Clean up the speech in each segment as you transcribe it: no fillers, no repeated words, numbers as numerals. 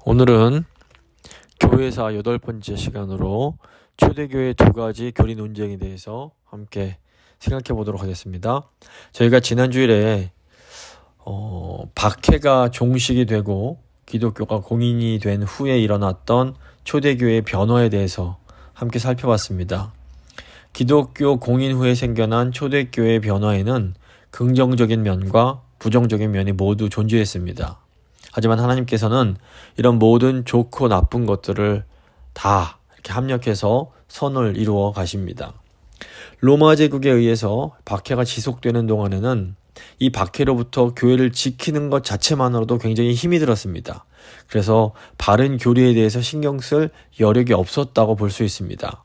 오늘은 교회사 8번째 시간으로 초대교회 두 가지 교리 논쟁에 대해서 함께 생각해 보도록 하겠습니다. 저희가 지난 주일에 박해가 종식이 되고 기독교가 공인이 된 후에 일어났던 초대교회의 변화에 대해서 함께 살펴봤습니다. 기독교 공인 후에 생겨난 초대교회의 변화에는 긍정적인 면과 부정적인 면이 모두 존재했습니다. 하지만 하나님께서는 이런 모든 좋고 나쁜 것들을 다 이렇게 합력해서 선을 이루어 가십니다. 로마 제국에 의해서 박해가 지속되는 동안에는 이 박해로부터 교회를 지키는 것 자체만으로도 굉장히 힘이 들었습니다. 그래서 바른 교리에 대해서 신경 쓸 여력이 없었다고 볼 수 있습니다.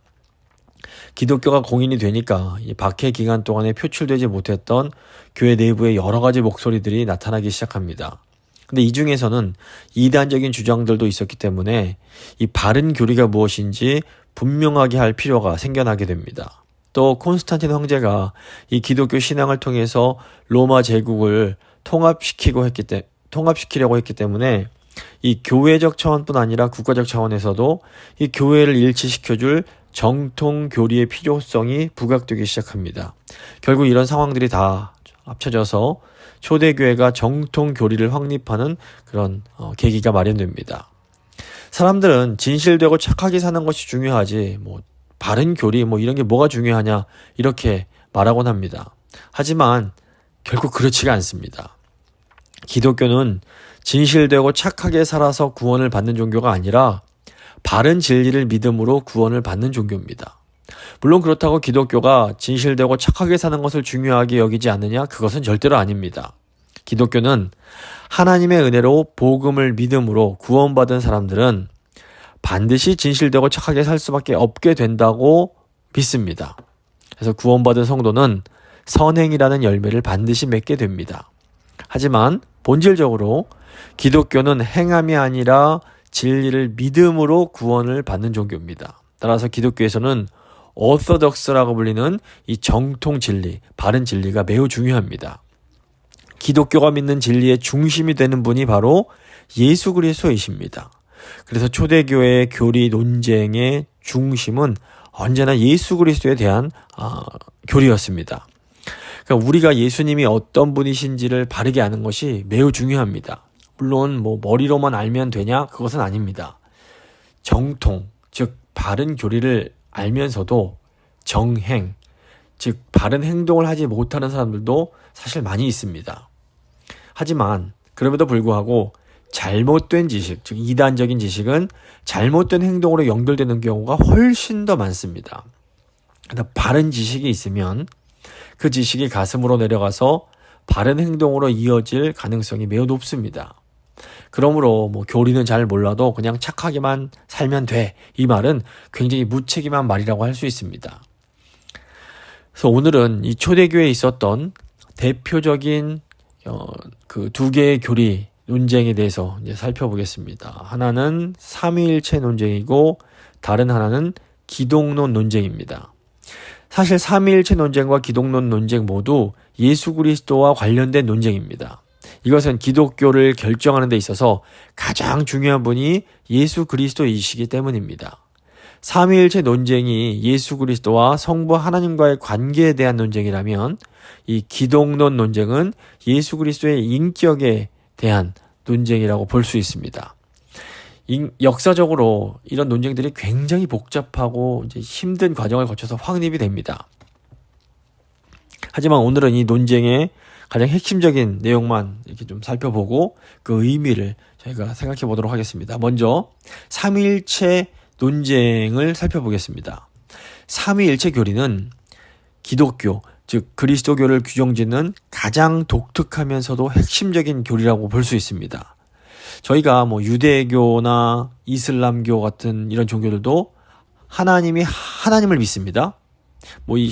기독교가 공인이 되니까 이 박해 기간 동안에 표출되지 못했던 교회 내부의 여러 가지 목소리들이 나타나기 시작합니다. 근데 이 중에서는 이단적인 주장들도 있었기 때문에 이 바른 교리가 무엇인지 분명하게 할 필요가 생겨나게 됩니다. 또 콘스탄틴 황제가 이 기독교 신앙을 통해서 로마 제국을 통합시키려고 했기 때문에 이 교회적 차원뿐 아니라 국가적 차원에서도 이 교회를 일치시켜줄 정통 교리의 필요성이 부각되기 시작합니다. 결국 이런 상황들이 다 합쳐져서 초대교회가 정통 교리를 확립하는 그런 계기가 마련됩니다. 사람들은 진실되고 착하게 사는 것이 중요하지 바른 교리 이런 게 뭐가 중요하냐 이렇게 말하곤 합니다. 하지만 결국 그렇지가 않습니다. 기독교는 진실되고 착하게 살아서 구원을 받는 종교가 아니라 바른 진리를 믿음으로 구원을 받는 종교입니다. 물론 그렇다고 기독교가 진실되고 착하게 사는 것을 중요하게 여기지 않느냐? 그것은 절대로 아닙니다. 기독교는 하나님의 은혜로 복음을 믿음으로 구원받은 사람들은 반드시 진실되고 착하게 살 수밖에 없게 된다고 믿습니다. 그래서 구원받은 성도는 선행이라는 열매를 반드시 맺게 됩니다. 하지만 본질적으로 기독교는 행함이 아니라 진리를 믿음으로 구원을 받는 종교입니다. 따라서 기독교에서는 오소독스라고 불리는 이 정통 진리, 바른 진리가 매우 중요합니다. 기독교가 믿는 진리의 중심이 되는 분이 바로 예수 그리스도이십니다. 그래서 초대교회의 교리 논쟁의 중심은 언제나 예수 그리스도에 대한 교리였습니다. 그러니까 우리가 예수님이 어떤 분이신지를 바르게 아는 것이 매우 중요합니다. 물론 머리로만 알면 되냐? 그것은 아닙니다. 정통, 즉 바른 교리를 알면서도 정행, 즉 바른 행동을 하지 못하는 사람들도 사실 많이 있습니다. 하지만 그럼에도 불구하고 잘못된 지식, 즉 이단적인 지식은 잘못된 행동으로 연결되는 경우가 훨씬 더 많습니다. 그러나 바른 지식이 있으면 그 지식이 가슴으로 내려가서 바른 행동으로 이어질 가능성이 매우 높습니다. 그러므로 교리는 잘 몰라도 그냥 착하게만 살면 돼. 이 말은 굉장히 무책임한 말이라고 할 수 있습니다. 그래서 오늘은 이 초대교회에 있었던 대표적인 그 두 개의 교리 논쟁에 대해서 이제 살펴보겠습니다. 하나는 삼위일체 논쟁이고 다른 하나는 기독론 논쟁입니다. 사실 삼위일체 논쟁과 기독론 논쟁 모두 예수 그리스도와 관련된 논쟁입니다. 이것은 기독교를 결정하는 데 있어서 가장 중요한 분이 예수 그리스도이시기 때문입니다. 삼위일체 논쟁이 예수 그리스도와 성부 하나님과의 관계에 대한 논쟁이라면 이 기독론 논쟁은 예수 그리스도의 인격에 대한 논쟁이라고 볼 수 있습니다. 역사적으로 이런 논쟁들이 굉장히 복잡하고 이제 힘든 과정을 거쳐서 확립이 됩니다. 하지만 오늘은 이 논쟁의 가장 핵심적인 내용만 이렇게 좀 살펴보고 그 의미를 저희가 생각해 보도록 하겠습니다. 먼저 삼위일체 논쟁을 살펴보겠습니다. 삼위일체 교리는 기독교, 즉 그리스도교를 규정짓는 가장 독특하면서도 핵심적인 교리라고 볼 수 있습니다. 저희가 유대교나 이슬람교 같은 이런 종교들도 하나님을 믿습니다.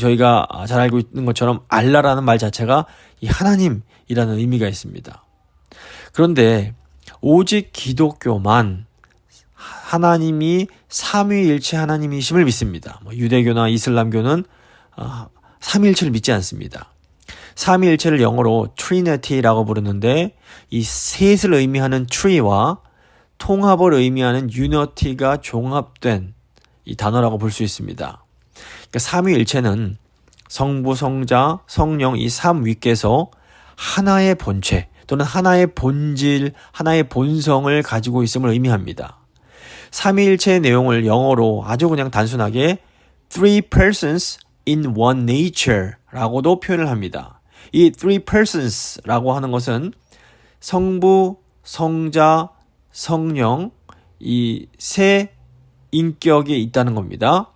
저희가 잘 알고 있는 것처럼 알라라는 말 자체가 이 하나님이라는 의미가 있습니다. 그런데 오직 기독교만 하나님이 삼위일체 하나님이심을 믿습니다. 유대교나 이슬람교는 삼위일체를 믿지 않습니다. 삼위일체를 영어로 Trinity라고 부르는데 이 셋을 의미하는 Tree와 통합을 의미하는 unity가 종합된 이 단어라고 볼 수 있습니다. 그러니까 삼위일체는 성부, 성자, 성령 이 삼위께서 하나의 본체 또는 하나의 본질, 하나의 본성을 가지고 있음을 의미합니다. 삼위일체의 내용을 영어로 아주 그냥 단순하게 three persons in one nature 라고도 표현을 합니다. 이 three persons 라고 하는 것은 성부, 성자, 성령 이 세 인격이 있다는 겁니다.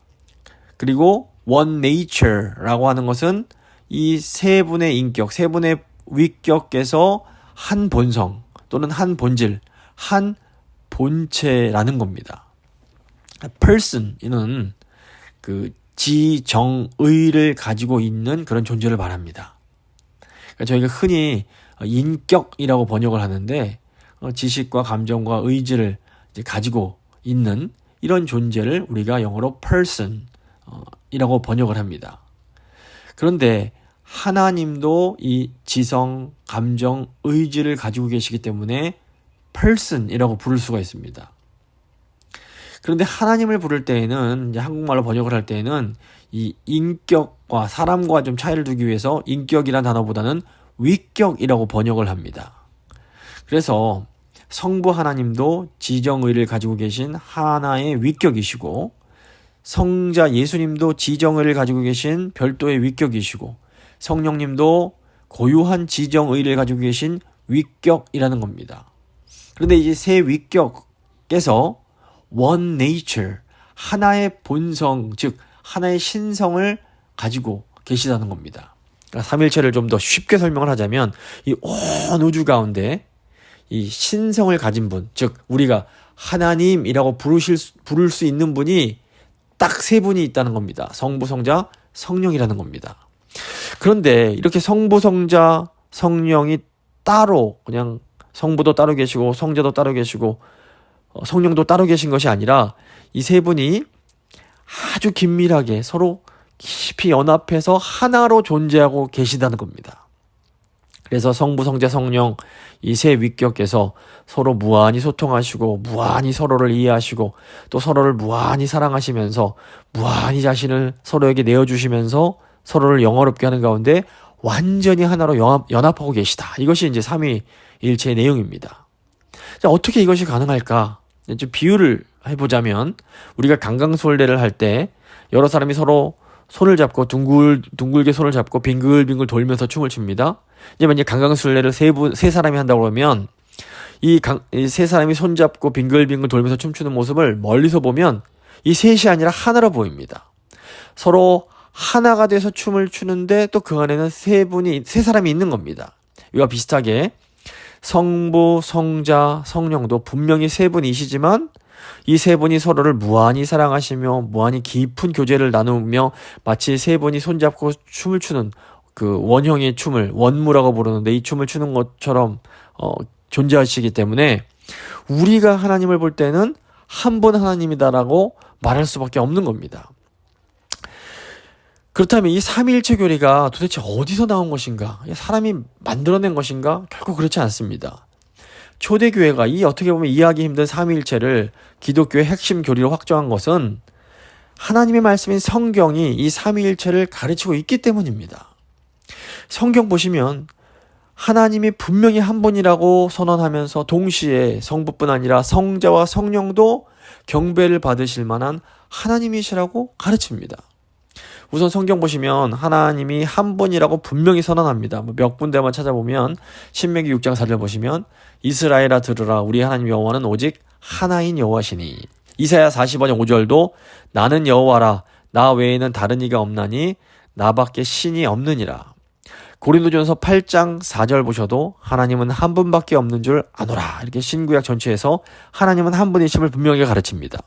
그리고 one nature 라고 하는 것은 이 세 분의 인격, 세 분의 위격께서 한 본성 또는 한 본질, 한 본체라는 겁니다. person 이는 그 지정의를 가지고 있는 그런 존재를 말합니다. 그러니까 저희가 흔히 인격이라고 번역을 하는데 지식과 감정과 의지를 이제 가지고 있는 이런 존재를 우리가 영어로 person 이라고 번역을 합니다. 그런데 하나님도 이 지성, 감정, 의지를 가지고 계시기 때문에 person이라고 부를 수가 있습니다. 그런데 하나님을 부를 때에는 이제 한국말로 번역을 할 때에는 이 인격과 사람과 좀 차이를 두기 위해서 인격이란 단어보다는 위격이라고 번역을 합니다. 그래서 성부 하나님도 지정의를 가지고 계신 하나의 위격이시고 성자 예수님도 지정의를 가지고 계신 별도의 위격이시고 성령님도 고유한 지정의를 가지고 계신 위격이라는 겁니다. 그런데 이제 세 위격께서 one nature, 하나의 본성, 즉 하나의 신성을 가지고 계시다는 겁니다. 그러니까 삼일체를 좀 더 쉽게 설명을 하자면 이 온 우주 가운데 이 신성을 가진 분, 즉 우리가 하나님이라고 부를 수 있는 분이 딱 세 분이 있다는 겁니다. 성부, 성자, 성령이라는 겁니다. 그런데 이렇게 성부, 성자, 성령이 따로 그냥 성부도 따로 계시고 성자도 따로 계시고 성령도 따로 계신 것이 아니라 이 세 분이 아주 긴밀하게 서로 깊이 연합해서 하나로 존재하고 계시다는 겁니다. 그래서 성부, 성자, 성령 이 세 위격께서 서로 무한히 소통하시고 무한히 서로를 이해하시고 또 서로를 무한히 사랑하시면서 무한히 자신을 서로에게 내어주시면서 서로를 영화롭게 하는 가운데 완전히 하나로 연합하고 계시다. 이것이 이제 삼위일체의 내용입니다. 자, 어떻게 이것이 가능할까? 좀 비유를 해보자면 우리가 강강술래를 할 때 여러 사람이 서로 손을 잡고 둥글게 손을 잡고 빙글빙글 돌면서 춤을 춥니다. 이제 만약 강강술래를 세 사람이 한다고 그러면 이 세 사람이 손잡고 빙글빙글 돌면서 춤추는 모습을 멀리서 보면 이 셋이 아니라 하나로 보입니다. 서로 하나가 돼서 춤을 추는데 또 그 안에는 세 사람이 있는 겁니다. 이와 비슷하게 성부, 성자, 성령도 분명히 세 분이시지만 이 세 분이 서로를 무한히 사랑하시며 무한히 깊은 교제를 나누며 마치 세 분이 손잡고 춤을 추는 그 원형의 춤을 원무라고 부르는데 이 춤을 추는 것처럼 존재하시기 때문에 우리가 하나님을 볼 때는 한 분 하나님이다라고 말할 수밖에 없는 겁니다. 그렇다면 이 삼위일체 교리가 도대체 어디서 나온 것인가? 사람이 만들어낸 것인가? 결코 그렇지 않습니다. 초대교회가 이 어떻게 보면 이해하기 힘든 삼위일체를 기독교의 핵심 교리로 확정한 것은 하나님의 말씀인 성경이 이 삼위일체를 가르치고 있기 때문입니다. 성경 보시면 하나님이 분명히 한 분이라고 선언하면서 동시에 성부뿐 아니라 성자와 성령도 경배를 받으실 만한 하나님이시라고 가르칩니다. 우선 성경 보시면 하나님이 한 분이라고 분명히 선언합니다. 몇 군데만 찾아보면 신명기 6장 4절 보시면 이스라엘아 들으라 우리 하나님 여호와는 오직 하나인 여호와시니 이사야 45장 5절도 나는 여호와라 나 외에는 다른 이가 없나니 나밖에 신이 없느니라. 고린도전서 8장 4절 보셔도 하나님은 한 분밖에 없는 줄 아노라 이렇게 신구약 전체에서 하나님은 한 분이심을 분명히 가르칩니다.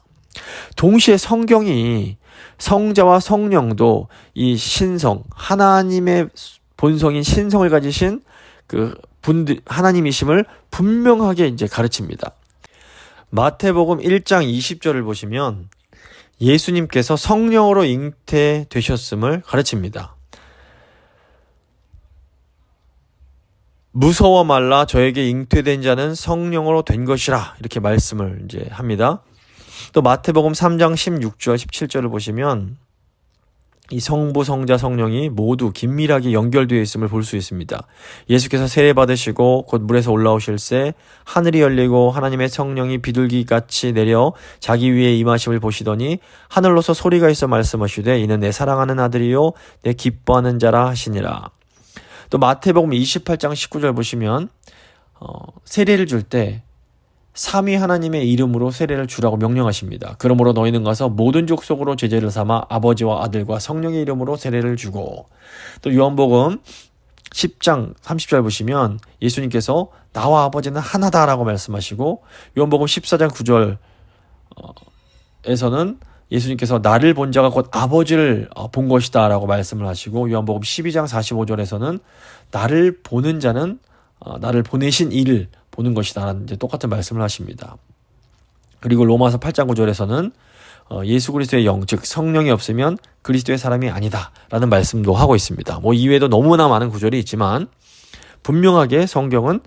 동시에 성경이 성자와 성령도 이 신성, 하나님의 본성인 신성을 가지신 그 분들, 하나님이심을 분명하게 이제 가르칩니다. 마태복음 1장 20절을 보시면 예수님께서 성령으로 잉태되셨음을 가르칩니다. 무서워 말라 저에게 잉태된 자는 성령으로 된 것이라 이렇게 말씀을 이제 합니다. 또 마태복음 3장 16절 17절을 보시면 이 성부, 성자, 성령이 모두 긴밀하게 연결되어 있음을 볼 수 있습니다. 예수께서 세례 받으시고 곧 물에서 올라오실새 하늘이 열리고 하나님의 성령이 비둘기같이 내려 자기 위에 임하심을 보시더니 하늘로서 소리가 있어 말씀하시되 이는 내 사랑하는 아들이요 내 기뻐하는 자라 하시니라. 또 마태복음 28장 19절 보시면 세례를 줄 때 삼위 하나님의 이름으로 세례를 주라고 명령하십니다. 그러므로 너희는 가서 모든 족속으로 제자를 삼아 아버지와 아들과 성령의 이름으로 세례를 주고, 또 요한복음 10장 30절 보시면 예수님께서 나와 아버지는 하나다라고 말씀하시고, 요한복음 14장 9절에서는 예수님께서 나를 본 자가 곧 아버지를 본 것이다 라고 말씀을 하시고, 요한복음 12장 45절에서는 나를 보는 자는 나를 보내신 이를 보는 것이다 라는 이제 똑같은 말씀을 하십니다. 그리고 로마서 8장 9절에서는 예수 그리스도의 영, 즉 성령이 없으면 그리스도의 사람이 아니다 라는 말씀도 하고 있습니다. 이외에도 너무나 많은 구절이 있지만 분명하게 성경은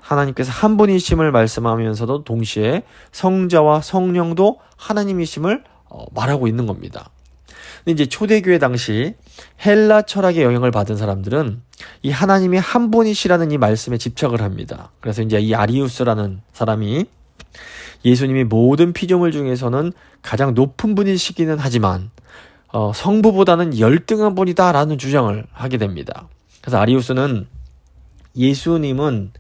하나님께서 한 분이심을 말씀하면서도 동시에 성자와 성령도 하나님이심을 말하고 있는 겁니다. 근데 이제 초대교회 당시 헬라 철학의 영향을 받은 사람들은 이 하나님이 한 분이시라는 이 말씀에 집착을 합니다. 그래서 이제 이 아리우스라는 사람이 예수님이 모든 피조물 중에서는 가장 높은 분이시기는 하지만 성부보다는 열등한 분이다라는 주장을 하게 됩니다. 그래서 아리우스는 예수님은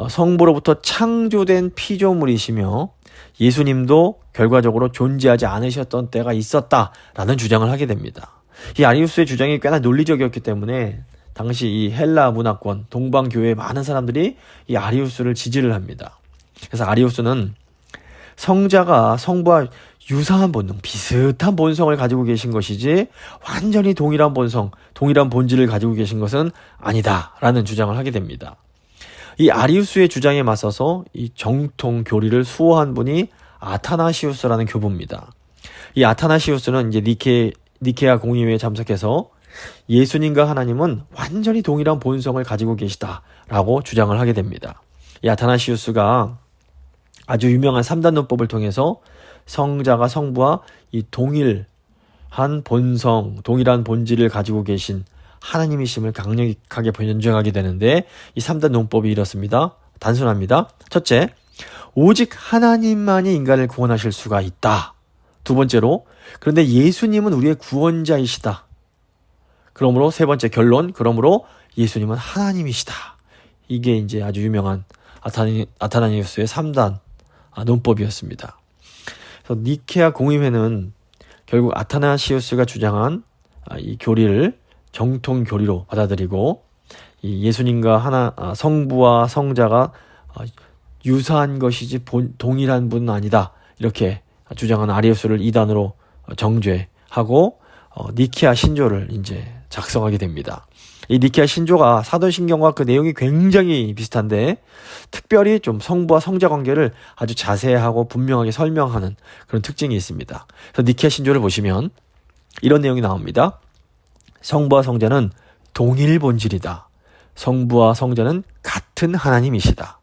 성부로부터 창조된 피조물이시며 예수님도 결과적으로 존재하지 않으셨던 때가 있었다라는 주장을 하게 됩니다. 이 아리우스의 주장이 꽤나 논리적이었기 때문에 당시 이 헬라 문화권, 동방교회의 많은 사람들이 이 아리우스를 지지를 합니다. 그래서 아리우스는 성자가 성부와 유사한 본능, 비슷한 본성을 가지고 계신 것이지 완전히 동일한 본성, 동일한 본질을 가지고 계신 것은 아니다라는 주장을 하게 됩니다. 이 아리우스의 주장에 맞서서 이 정통 교리를 수호한 분이 아타나시우스라는 교부입니다. 이 아타나시우스는 이제 니케아 공의회에 참석해서 예수님과 하나님은 완전히 동일한 본성을 가지고 계시다라고 주장을 하게 됩니다. 이 아타나시우스가 아주 유명한 3단 논법을 통해서 성자가 성부와 이 동일한 본성, 동일한 본질을 가지고 계신 하나님이심을 강력하게 변증하게 되는데, 이 3단 논법이 이렇습니다. 단순합니다. 첫째, 오직 하나님만이 인간을 구원하실 수가 있다. 두 번째로, 그런데 예수님은 우리의 구원자이시다. 그러므로 세 번째 결론, 그러므로 예수님은 하나님이시다. 이게 이제 아주 유명한 아타나니우스의 3단 논법이었습니다. 그래서 니케아 공의회는 결국 아타나시우스가 주장한 이 교리를 정통 교리로 받아들이고, 이 예수님과 성부와 성자가 유사한 것이지 동일한 분은 아니다 이렇게 주장한 아리우스를 이단으로 정죄하고 니케아 신조를 이제 작성하게 됩니다. 이 니케아 신조가 사도신경과 그 내용이 굉장히 비슷한데 특별히 좀 성부와 성자 관계를 아주 자세하고 분명하게 설명하는 그런 특징이 있습니다. 그래서 니케아 신조를 보시면 이런 내용이 나옵니다. 성부와 성자는 동일 본질이다. 성부와 성자는 같은 하나님이시다.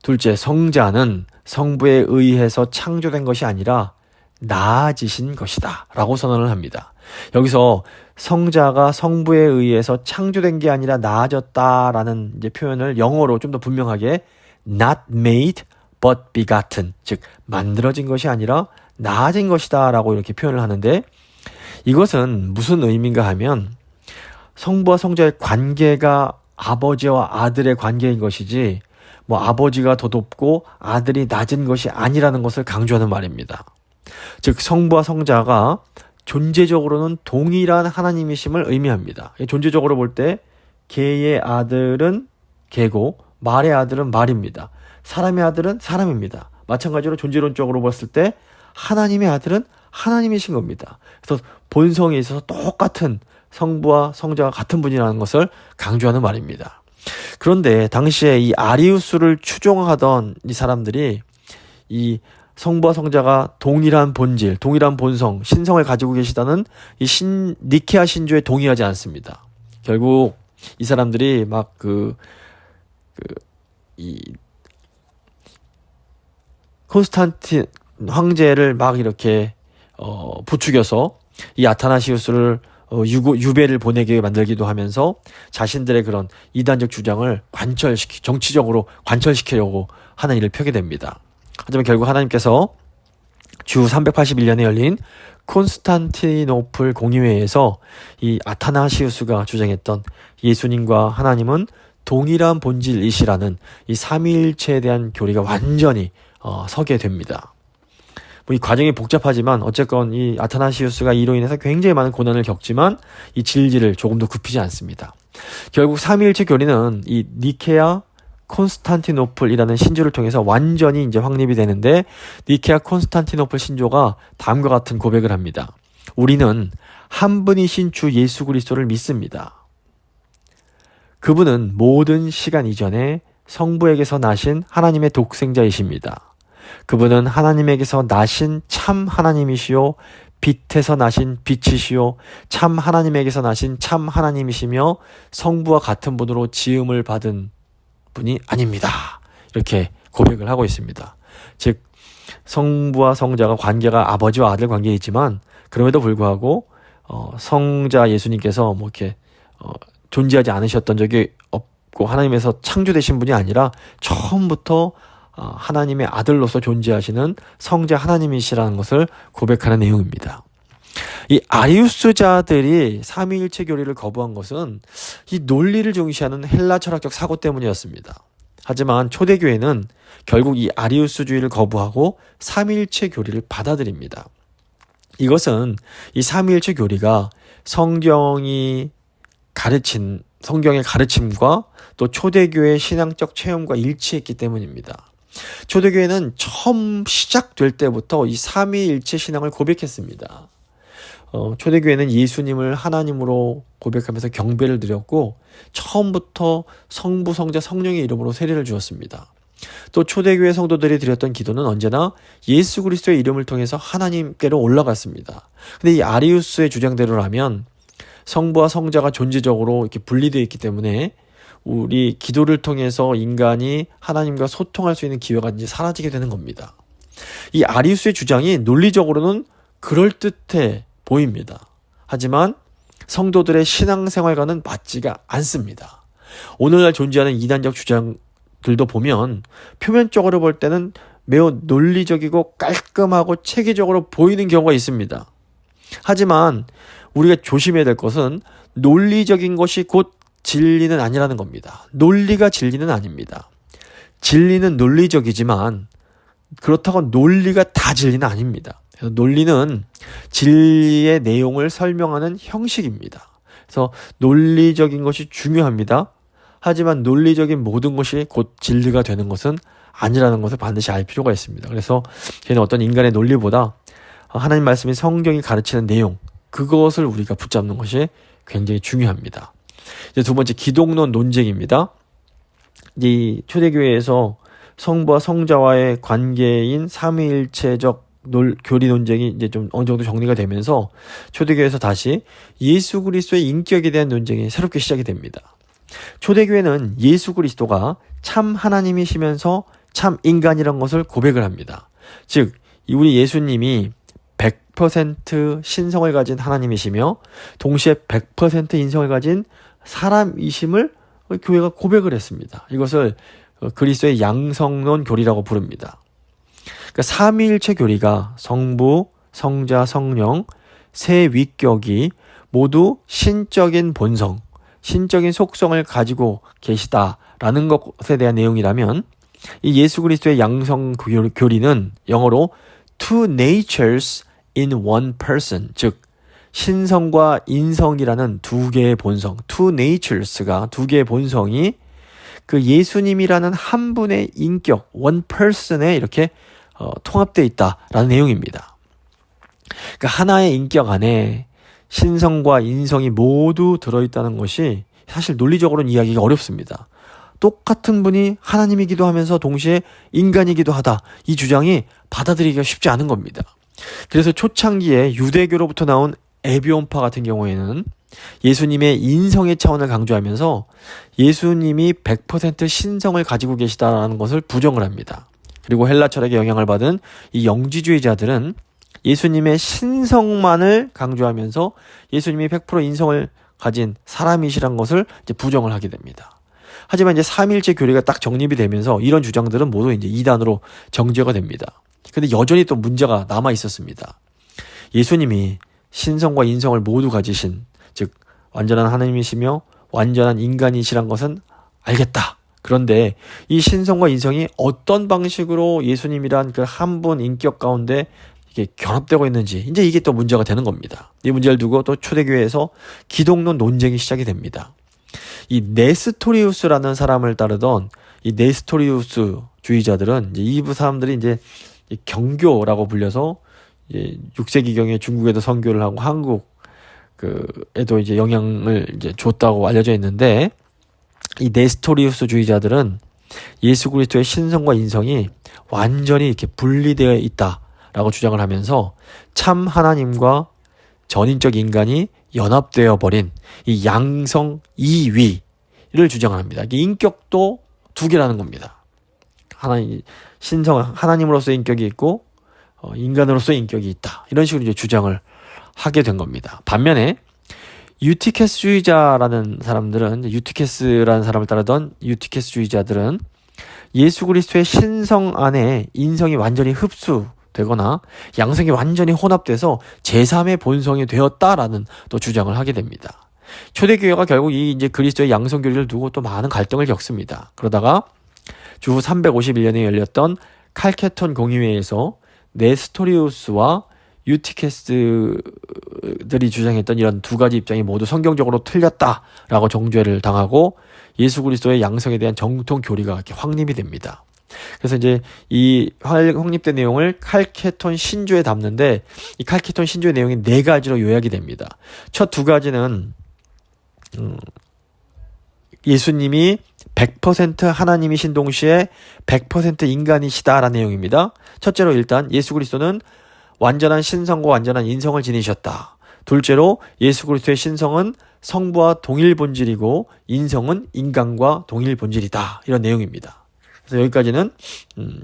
둘째, 성자는 성부에 의해서 창조된 것이 아니라 나아지신 것이다 라고 선언을 합니다. 여기서 성자가 성부에 의해서 창조된 게 아니라 나아졌다라는 이제 표현을 영어로 좀 더 분명하게 not made but begotten, 즉 만들어진 것이 아니라 나아진 것이다 라고 이렇게 표현을 하는데, 이것은 무슨 의미인가 하면 성부와 성자의 관계가 아버지와 아들의 관계인 것이지 아버지가 더 높고 아들이 낮은 것이 아니라는 것을 강조하는 말입니다. 즉 성부와 성자가 존재적으로는 동일한 하나님이심을 의미합니다. 존재적으로 볼 때 개의 아들은 개고 말의 아들은 말입니다. 사람의 아들은 사람입니다. 마찬가지로 존재론적으로 봤을 때 하나님의 아들은 하나님이신 겁니다. 그래서 본성에 있어서 똑같은 성부와 성자가 같은 분이라는 것을 강조하는 말입니다. 그런데 당시에 이 아리우스를 추종하던 이 사람들이 이 성부와 성자가 동일한 본질, 동일한 본성, 신성을 가지고 계시다는 이 니케아 신조에 동의하지 않습니다. 결국 이 사람들이 이 콘스탄틴 황제를 막 이렇게 부추겨서 이 아타나시우스를 유배를 보내게 만들기도 하면서 자신들의 그런 이단적 주장을 정치적으로 관철시키려고 하는 일을 펴게 됩니다. 하지만 결국 하나님께서 주 381년에 열린 콘스탄티노플 공의회에서 이 아타나시우스가 주장했던 예수님과 하나님은 동일한 본질이시라는 이 삼위일체에 대한 교리가 완전히 서게 됩니다. 이 과정이 복잡하지만 어쨌건 이 아타나시우스가 이로 인해서 굉장히 많은 고난을 겪지만 이 진리를 조금도 굽히지 않습니다. 결국 삼위일체 교리는 이 니케아 콘스탄티노플이라는 신조를 통해서 완전히 이제 확립이 되는데, 니케아 콘스탄티노플 신조가 다음과 같은 고백을 합니다. 우리는 한 분이신 주 예수 그리스도를 믿습니다. 그분은 모든 시간 이전에 성부에게서 나신 하나님의 독생자이십니다. 그분은 하나님에게서 나신 참 하나님이시요 빛에서 나신 빛이시요 참 하나님에게서 나신 참 하나님이시며 성부와 같은 분으로 지음을 받은 분이 아닙니다. 이렇게 고백을 하고 있습니다. 즉 성부와 성자가 관계가 아버지와 아들 관계이지만 그럼에도 불구하고 성자 예수님께서 뭐 이렇게 존재하지 않으셨던 적이 없고 하나님에서 창조되신 분이 아니라 처음부터 하나님의 아들로서 존재하시는 성자 하나님이시라는 것을 고백하는 내용입니다. 이 아리우스자들이 삼위일체 교리를 거부한 것은 이 논리를 중시하는 헬라 철학적 사고 때문이었습니다. 하지만 초대교회는 결국 이 아리우스주의를 거부하고 삼위일체 교리를 받아들입니다. 이것은 이 삼위일체 교리가 성경의 가르침과 또 초대교회의 신앙적 체험과 일치했기 때문입니다. 초대교회는 처음 시작될 때부터 이 삼위일체 신앙을 고백했습니다. 초대교회는 예수님을 하나님으로 고백하면서 경배를 드렸고 처음부터 성부, 성자, 성령의 이름으로 세례를 주었습니다. 또 초대교회 성도들이 드렸던 기도는 언제나 예수 그리스도의 이름을 통해서 하나님께로 올라갔습니다. 근데 이 아리우스의 주장대로라면 성부와 성자가 존재적으로 이렇게 분리되어 있기 때문에 우리 기도를 통해서 인간이 하나님과 소통할 수 있는 기회가 이제 사라지게 되는 겁니다. 이 아리우스의 주장이 논리적으로는 그럴듯해 보입니다. 하지만 성도들의 신앙생활과는 맞지가 않습니다. 오늘날 존재하는 이단적 주장들도 보면 표면적으로 볼 때는 매우 논리적이고 깔끔하고 체계적으로 보이는 경우가 있습니다. 하지만 우리가 조심해야 될 것은 논리적인 것이 곧 진리는 아니라는 겁니다. 논리가 진리는 아닙니다. 진리는 논리적이지만 그렇다고 논리가 다 진리는 아닙니다. 그래서 논리는 진리의 내용을 설명하는 형식입니다. 그래서 논리적인 것이 중요합니다. 하지만 논리적인 모든 것이 곧 진리가 되는 것은 아니라는 것을 반드시 알 필요가 있습니다. 그래서 저희는 어떤 인간의 논리보다 하나님 말씀이 성경이 가르치는 내용, 그것을 우리가 붙잡는 것이 굉장히 중요합니다. 이제 두 번째, 기독론 논쟁입니다. 이 초대교회에서 성부와 성자와의 관계인 삼위일체적 교리 논쟁이 이제 좀 어느 정도 정리가 되면서 초대교회에서 다시 예수 그리스도의 인격에 대한 논쟁이 새롭게 시작이 됩니다. 초대교회는 예수 그리스도가 참 하나님이시면서 참 인간이란 것을 고백을 합니다. 즉, 우리 예수님이 100% 신성을 가진 하나님이시며 동시에 100% 인성을 가진 사람이심을 교회가 고백을 했습니다. 이것을 그리스도의 양성론 교리라고 부릅니다. 그러니까 삼위일체 교리가 성부, 성자, 성령, 세 위격이 모두 신적인 본성, 신적인 속성을 가지고 계시다라는 것에 대한 내용이라면, 이 예수 그리스도의 양성 교리는 영어로 two natures in one person, 즉 신성과 인성이라는 두 개의 본성, two natures가 두 개의 본성이 그 예수님이라는 한 분의 인격, one person에 이렇게 통합되어 있다라는 내용입니다. 그러니까 하나의 인격 안에 신성과 인성이 모두 들어있다는 것이 사실 논리적으로는 이야기가 어렵습니다. 똑같은 분이 하나님이기도 하면서 동시에 인간이기도 하다. 이 주장이 받아들이기가 쉽지 않은 겁니다. 그래서 초창기에 유대교로부터 나온 에비온파 같은 경우에는 예수님의 인성의 차원을 강조하면서 예수님이 100% 신성을 가지고 계시다라는 것을 부정을 합니다. 그리고 헬라 철학의 영향을 받은 이 영지주의자들은 예수님의 신성만을 강조하면서 예수님이 100% 인성을 가진 사람이시란 것을 이제 부정을 하게 됩니다. 하지만 이제 삼일체 교리가 딱 정립이 되면서 이런 주장들은 모두 이제 이단으로 정죄가 됩니다. 근데 여전히 또 문제가 남아 있었습니다. 예수님이 신성과 인성을 모두 가지신, 즉 완전한 하나님이시며 완전한 인간이시란 것은 알겠다. 그런데 이 신성과 인성이 어떤 방식으로 예수님이란 그 한 분 인격 가운데 이게 결합되고 있는지, 이제 이게 또 문제가 되는 겁니다. 이 문제를 두고 또 초대교회에서 기독론 논쟁이 시작이 됩니다. 이 네스토리우스라는 사람을 따르던 이 네스토리우스 주의자들은 이제 이 사람들이 이제 경교라고 불려서 이제 6세기경에 중국에도 선교를 하고 한국에도 이제 영향을 이제 줬다고 알려져 있는데, 이 네스토리우스 주의자들은 예수 그리스도의 신성과 인성이 완전히 이렇게 분리되어 있다라고 주장을 하면서 참 하나님과 전인적 인간이 연합되어 버린 이 양성 이위를 주장합니다. 인격도 두 개라는 겁니다. 신성 하나님으로서의 인격이 있고 인간으로서의 인격이 있다. 이런 식으로 이제 주장을 하게 된 겁니다. 반면에 유티케스주의자라는 사람들은, 유티케스라는 사람을 따르던 유티케스주의자들은 예수 그리스도의 신성 안에 인성이 완전히 흡수되거나 양성이 완전히 혼합돼서 제3의 본성이 되었다라는 또 주장을 하게 됩니다. 초대교회가 결국 이 이제 그리스도의 양성교리를 두고 또 많은 갈등을 겪습니다. 그러다가 주후 351년에 열렸던 칼케톤 공의회에서 네스토리우스와 유티케스들이 주장했던 이런 두 가지 입장이 모두 성경적으로 틀렸다라고 정죄를 당하고 예수 그리스도의 양성에 대한 정통 교리가 이렇게 확립이 됩니다. 그래서 이제 이 확립된 내용을 칼케톤 신조에 담는데, 이 칼케톤 신조의 내용이 4가지로 요약이 됩니다. 첫 2가지는 예수님이 100% 하나님이신 동시에 100% 인간이시다라는 내용입니다. 첫째로 일단 예수 그리스도는 완전한 신성과 완전한 인성을 지니셨다. 둘째로 예수 그리스도의 신성은 성부와 동일 본질이고 인성은 인간과 동일 본질이다. 이런 내용입니다. 그래서 여기까지는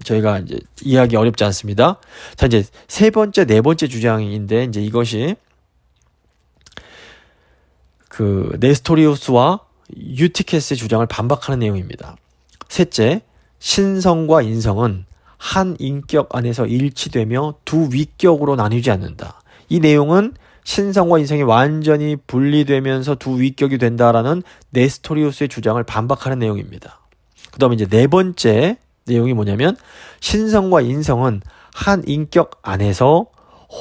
저희가 이제 이해하기 어렵지 않습니다. 자, 이제 세 번째, 네 번째 주장인데, 이제 이것이 그 네스토리우스와 유티케스의 주장을 반박하는 내용입니다. 셋째, 신성과 인성은 한 인격 안에서 일치되며 두 위격으로 나뉘지 않는다. 이 내용은 신성과 인성이 완전히 분리되면서 두 위격이 된다라는 네스토리우스의 주장을 반박하는 내용입니다. 그 다음에 이제 네 번째 내용이 뭐냐면, 신성과 인성은 한 인격 안에서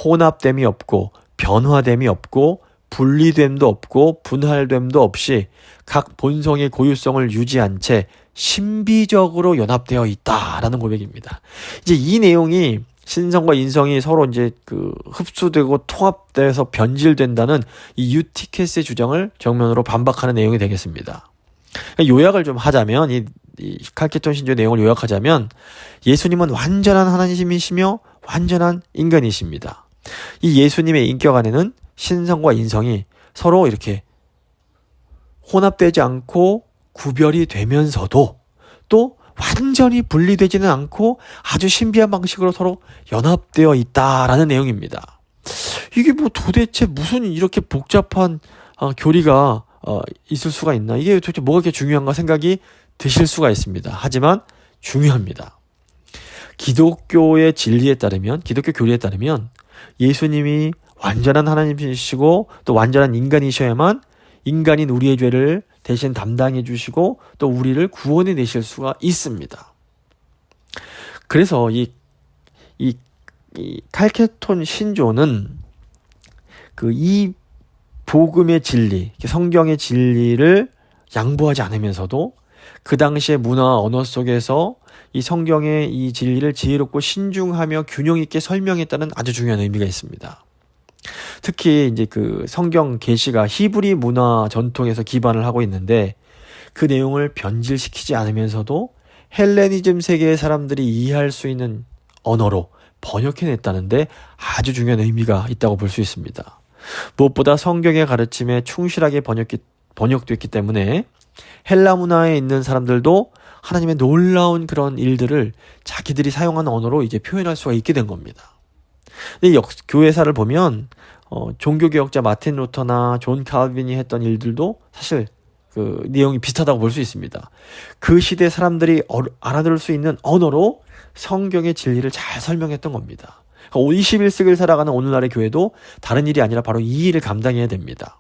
혼합됨이 없고 변화됨이 없고 분리됨도 없고 분할됨도 없이 각 본성의 고유성을 유지한 채 신비적으로 연합되어 있다라는 고백입니다. 이제 이 내용이 신성과 인성이 서로 이제 흡수되고 통합돼서 변질된다는 이 유티케스의 주장을 정면으로 반박하는 내용이 되겠습니다. 요약을 좀 하자면, 이 칼케톤 신조의 내용을 요약하자면, 예수님은 완전한 하나님이시며 완전한 인간이십니다. 이 예수님의 인격 안에는 신성과 인성이 서로 이렇게 혼합되지 않고 구별이 되면서도 또 완전히 분리되지는 않고 아주 신비한 방식으로 서로 연합되어 있다라는 내용입니다. 이게 뭐 도대체 무슨 이렇게 복잡한 교리가 있을 수가 있나? 이게 도대체 뭐가 그렇게 중요한가 생각이 드실 수가 있습니다. 하지만 중요합니다. 기독교의 진리에 따르면, 기독교 교리에 따르면 예수님이 완전한 하나님이시고 또 완전한 인간이셔야만 인간인 우리의 죄를 대신 담당해 주시고 또 우리를 구원해 내실 수가 있습니다. 그래서 이 칼케톤 신조는 이 복음의 진리, 성경의 진리를 양보하지 않으면서도 그 당시의 문화 언어 속에서 이 성경의 이 진리를 지혜롭고 신중하며 균형 있게 설명했다는 아주 중요한 의미가 있습니다. 특히 이제 성경 계시가 히브리 문화 전통에서 기반을 하고 있는데, 그 내용을 변질시키지 않으면서도 헬레니즘 세계의 사람들이 이해할 수 있는 언어로 번역해냈다는데 아주 중요한 의미가 있다고 볼 수 있습니다. 무엇보다 성경의 가르침에 충실하게 번역됐기 때문에 헬라 문화에 있는 사람들도 하나님의 놀라운 그런 일들을 자기들이 사용한 언어로 이제 표현할 수가 있게 된 겁니다. 근데 교회사를 보면 종교개혁자 마틴 루터나 존 칼빈이 했던 일들도 사실 그 내용이 비슷하다고 볼 수 있습니다. 그 시대 사람들이 알아들을 수 있는 언어로 성경의 진리를 잘 설명했던 겁니다. 21세기를 살아가는 오늘날의 교회도 다른 일이 아니라 바로 이 일을 감당해야 됩니다.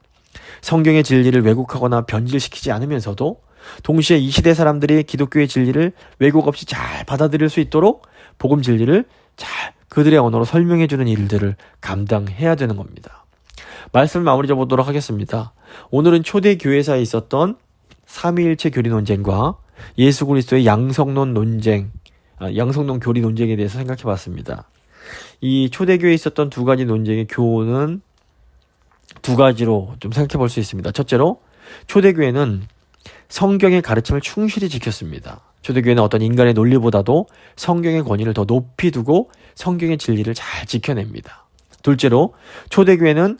성경의 진리를 왜곡하거나 변질시키지 않으면서도 동시에 이 시대 사람들이 기독교의 진리를 왜곡 없이 잘 받아들일 수 있도록 복음 진리를 잘 그들의 언어로 설명해주는 일들을 감당해야 되는 겁니다. 말씀을 마무리 져보도록 하겠습니다. 오늘은 초대 교회사에 있었던 삼위일체 교리 논쟁과 예수 그리스도의 양성론 교리 논쟁에 대해서 생각해 봤습니다. 이 초대교회에 있었던 두 가지 논쟁의 교훈은 두 가지로 좀 생각해 볼 수 있습니다. 첫째로 초대교회는 성경의 가르침을 충실히 지켰습니다. 초대교회는 어떤 인간의 논리보다도 성경의 권위를 더 높이 두고 성경의 진리를 잘 지켜냅니다. 둘째로 초대교회는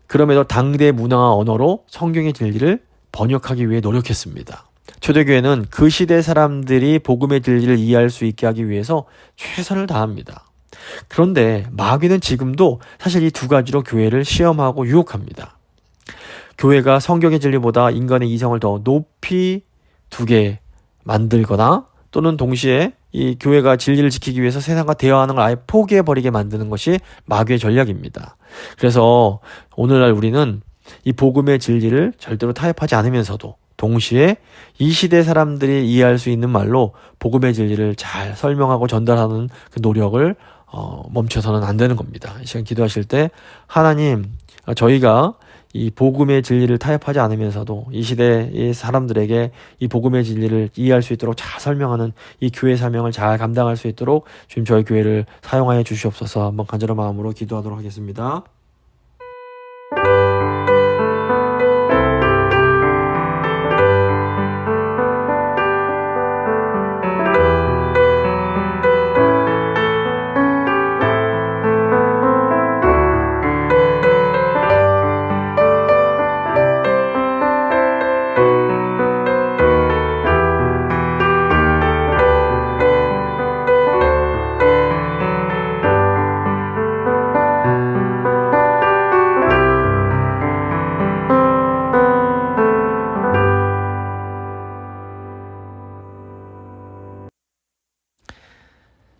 그럼에도 당대 문화와 언어로 성경의 진리를 번역하기 위해 노력했습니다. 초대교회는 그 시대 사람들이 복음의 진리를 이해할 수 있게 하기 위해서 최선을 다합니다. 그런데 마귀는 지금도 사실 이 두 가지로 교회를 시험하고 유혹합니다. 교회가 성경의 진리보다 인간의 이성을 더 높이 두게 만들거나 또는 동시에 이 교회가 진리를 지키기 위해서 세상과 대화하는 걸 아예 포기해버리게 만드는 것이 마귀의 전략입니다. 그래서 오늘날 우리는 이 복음의 진리를 절대로 타협하지 않으면서도 동시에 이 시대 사람들이 이해할 수 있는 말로 복음의 진리를 잘 설명하고 전달하는 그 노력을 멈춰서는 안 되는 겁니다. 이 시간 기도하실 때 하나님, 저희가 이 복음의 진리를 타협하지 않으면서도 이 시대의 사람들에게 이 복음의 진리를 이해할 수 있도록 잘 설명하는 이 교회 사명을 잘 감당할 수 있도록 주님 저희 교회를 사용하여 주시옵소서. 한번 간절한 마음으로 기도하도록 하겠습니다.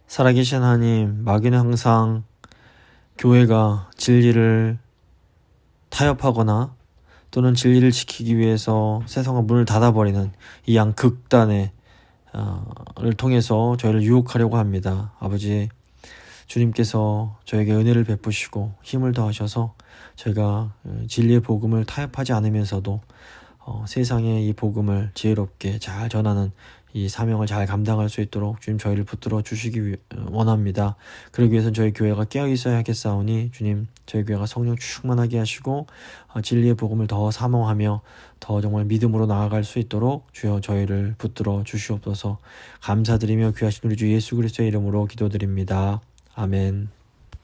살아계신 하나님, 마귀는 항상 교회가 진리를 타협하거나 또는 진리를 지키기 위해서 세상과 문을 닫아버리는 이 양극단을 통해서 저희를 유혹하려고 합니다. 아버지, 주님께서 저에게 은혜를 베푸시고 힘을 더하셔서 저희가 진리의 복음을 타협하지 않으면서도 세상에 이 복음을 지혜롭게 잘 전하는 이 사명을 잘 감당할 수 있도록 주님 저희를 붙들어 주시기 원합니다. 그러기 위해서는 저희 교회가 깨어 있어야 하겠사오니 주님 저희 교회가 성령 충만하게 하시고 진리의 복음을 더 사모하며 더 정말 믿음으로 나아갈 수 있도록 주여 저희를 붙들어 주시옵소서. 감사드리며 귀하신 우리 주 예수 그리스도의 이름으로 기도드립니다. 아멘.